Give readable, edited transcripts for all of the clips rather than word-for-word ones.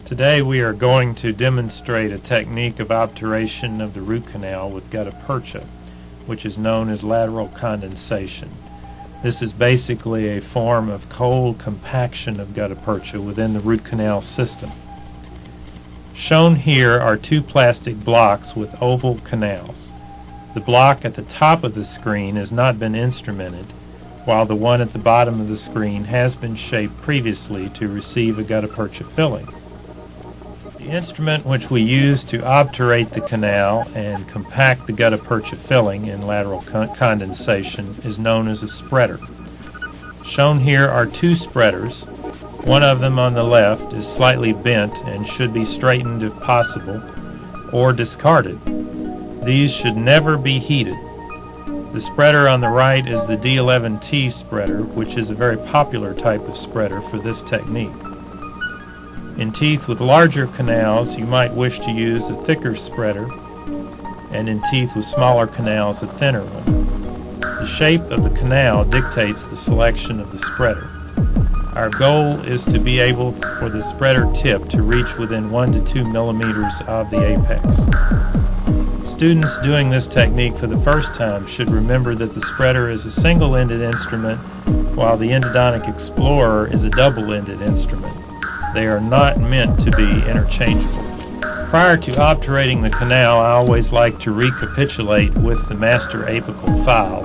Today we are going to demonstrate a technique of obturation of the root canal with gutta percha, which is known as lateral condensation. This is basically a form of cold compaction of gutta percha within the root canal system. Shown here are two plastic blocks with oval canals. The block at the top of the screen has not been instrumented, while the one at the bottom of the screen has been shaped previously to receive a gutta percha filling. The instrument which we use to obturate the canal and compact the gutta percha filling in lateral condensation is known as a spreader. Shown here are two spreaders. One of them on the left is slightly bent and should be straightened if possible, or discarded. These should never be heated. The spreader on the right is the D11T spreader, which is a very popular type of spreader for this technique. In teeth with larger canals, you might wish to use a thicker spreader, and in teeth with smaller canals, a thinner one. The shape of the canal dictates the selection of the spreader. Our goal is to be able for the spreader tip to reach within 1 to 2 millimeters of the apex. Students doing this technique for the first time should remember that the spreader is a single-ended instrument, while the endodontic explorer is a double-ended instrument. They are not meant to be interchangeable. Prior to obturating the canal, I always like to recapitulate with the master apical file,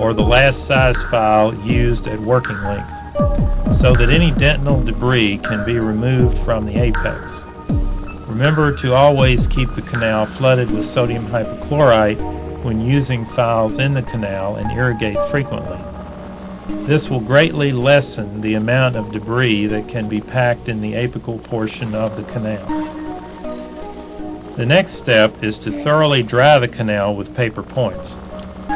or the last size file used at working length, so that any dentinal debris can be removed from the apex. Remember to always keep the canal flooded with sodium hypochlorite when using files in the canal and irrigate frequently. This will greatly lessen the amount of debris that can be packed in the apical portion of the canal. The next step is to thoroughly dry the canal with paper points.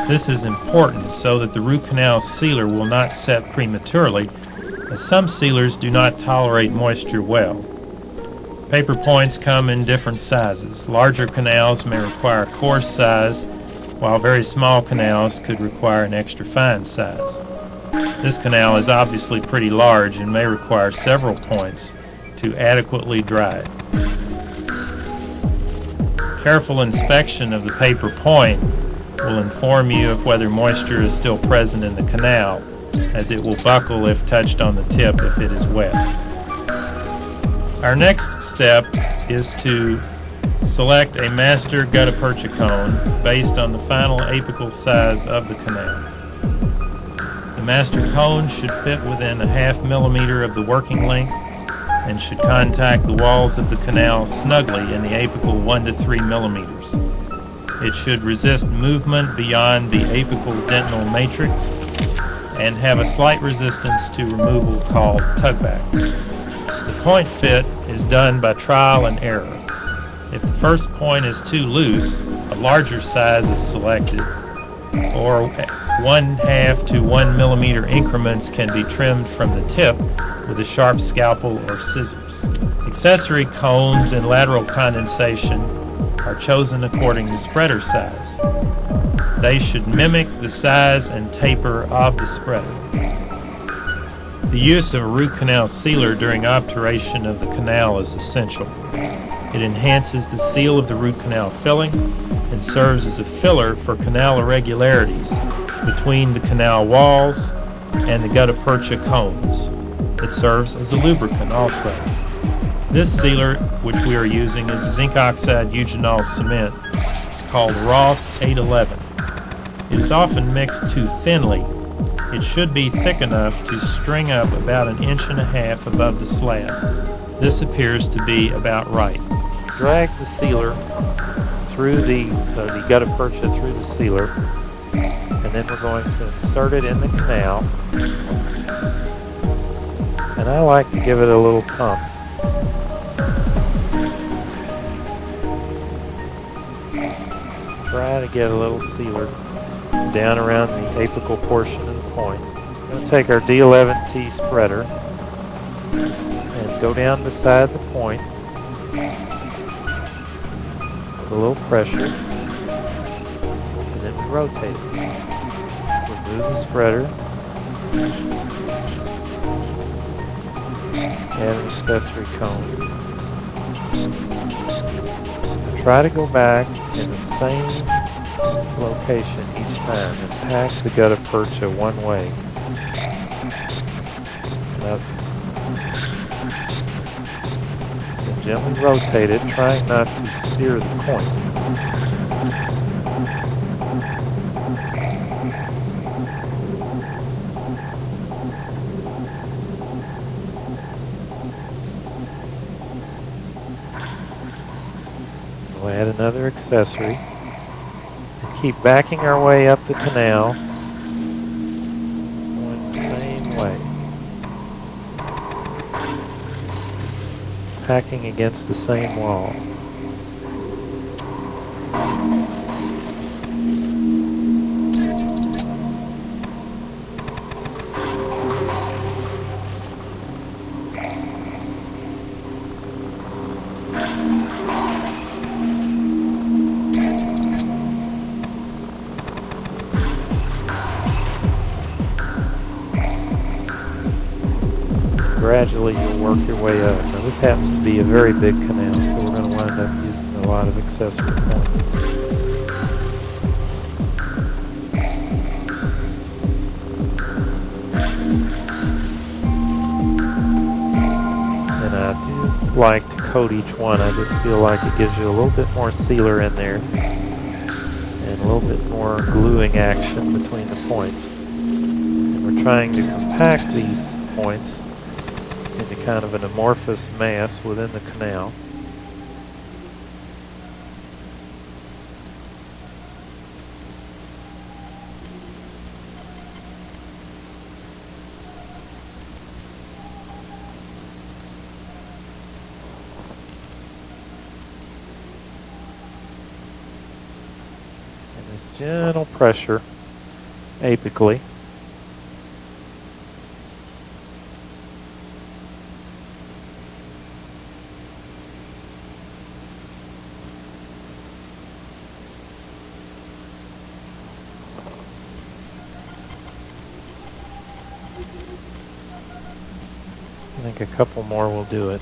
This is important so that the root canal sealer will not set prematurely, as some sealers do not tolerate moisture well. Paper points come in different sizes. Larger canals may require coarse size, while very small canals could require an extra fine size. This canal is obviously pretty large and may require several points to adequately dry it. Careful inspection of the paper point will inform you of whether moisture is still present in the canal, as it will buckle if touched on the tip if it is wet. Our next step is to select a master gutta percha cone based on the final apical size of the canal. The master cone should fit within a ½ millimeter of the working length and should contact the walls of the canal snugly in the apical 1 to 3 millimeters. It should resist movement beyond the apical dentinal matrix and have a slight resistance to removal called tugback. The point fit is done by trial and error. If the first point is too loose, a larger size is selected, or 1/2 to 1 millimeter increments can be trimmed from the tip with a sharp scalpel or scissors. Accessory cones in lateral condensation are chosen according to spreader size. They should mimic the size and taper of the spreader. The use of a root canal sealer during obturation of the canal is essential. It enhances the seal of the root canal filling and serves as a filler for canal irregularities between the canal walls and the gutta percha cones. It serves as a lubricant also. This sealer, which we are using, is zinc oxide eugenol cement called Roth 811. It is often mixed too thinly. It should be thick enough to string up about 1.5 inches above the slab. This appears to be about right. Drag the sealer through the gutta percha through the sealer, and then we're going to insert it in the canal. And I like to give it a little pump. Try to get a little sealer down around the apical portion of the point. We're going to take our D11T spreader and go down beside the point with a little pressure, and then we rotate it. Remove the spreader, Add an accessory cone. Try to go back in the same location each time and pack the gutta percha one way. Now, gently rotate it, trying not to steer the point. We'll add another accessory and keep backing our way up the canal, going the same way. Packing against the same wall. Gradually you'll work your way up. Now this happens to be a very big canal, so we're going to wind up using a lot of accessory points. And I do like to coat each one. I just feel like it gives you a little bit more sealer in there and a little bit more gluing action between the points. And we're trying to compact these points into kind of an amorphous mass within the canal. And this gentle pressure apically. I think a couple more will do it.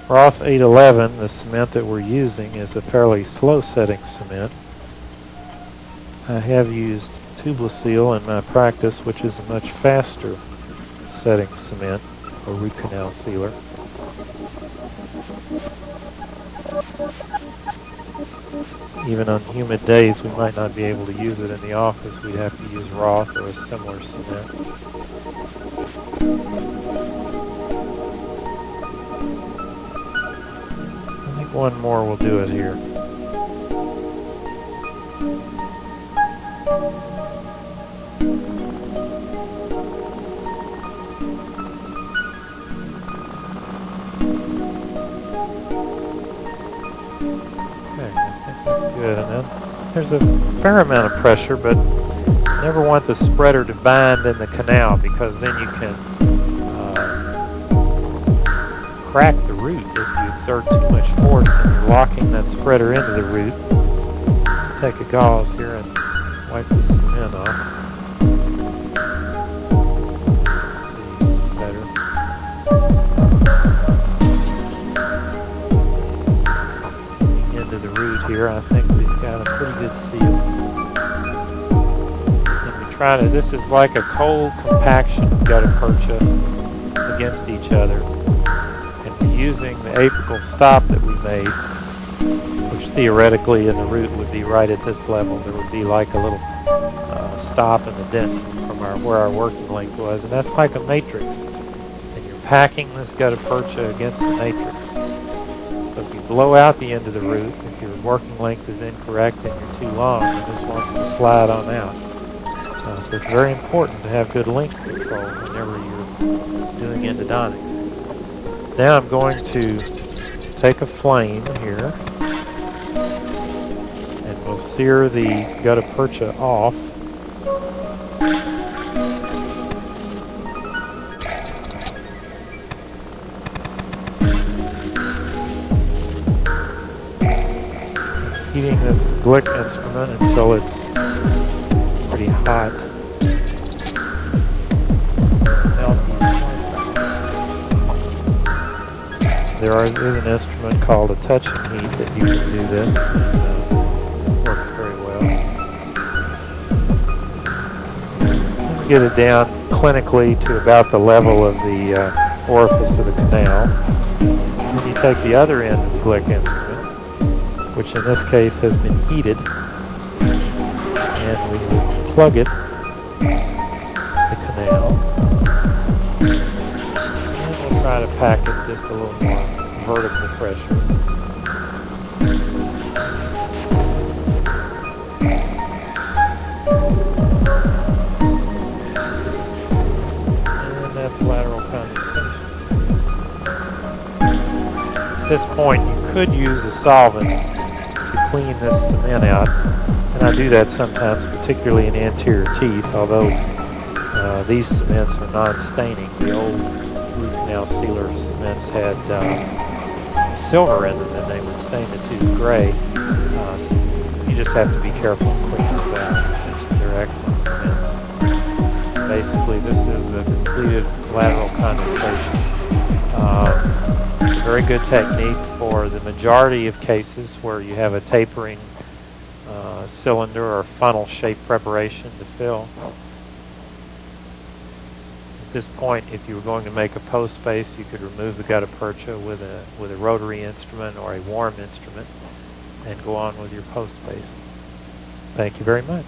Roth 811, the cement that we're using, is a fairly slow setting cement. I have used tubeless seal in my practice, which is a much faster setting cement, or root canal sealer. Even on humid days, we might not be able to use it in the office. We'd have to use Roth or a similar cement. I think one more will do it here. Good, and then there's a fair amount of pressure, but you never want the spreader to bind in the canal, because then you can crack the root if you exert too much force and you're locking that spreader into the root. Take a gauze here and wipe the cement off. Let's see better. Into the root here, I think we've got a pretty good seal. And we try to, this is like a cold compaction of gutta percha against each other. And we're using the apical stop that we made, which theoretically in the root would be right at this level. There would be like a little stop in the dent from where our working length was, and that's like a matrix. And you're packing this gutta percha against the matrix. So if you blow out the end of the root, if your working length is incorrect and you're too long, then this wants to slide on out. So it's very important to have good length control whenever you're doing endodontics. Now I'm going to take a flame here, and we'll sear the gutta percha off. heating this Glick instrument until it's pretty hot. There is an instrument called a touch and heat that you can do this, and works very well. Get it down clinically to about the level of the orifice of the canal. Then you take the other end of the Glick instrument, which in this case has been heated, and we will plug it the canal. And we'll try to pack it just a little more vertical pressure. And that's lateral condensation. At this point, you could use a solvent to clean this cement out, and I do that sometimes, particularly in anterior teeth, although these cements are non-staining. The old root canal sealer cements had silver in them, and they would stain the tooth gray. So you just have to be careful and clean those out. They're excellent cements. Basically, this is the completed lateral condensation. Very good technique for the majority of cases where you have a tapering cylinder or funnel shaped preparation to fill. At this point, if you were going to make a post space, you could remove the gutta percha with a rotary instrument or a warm instrument and go on with your post space. Thank you very much.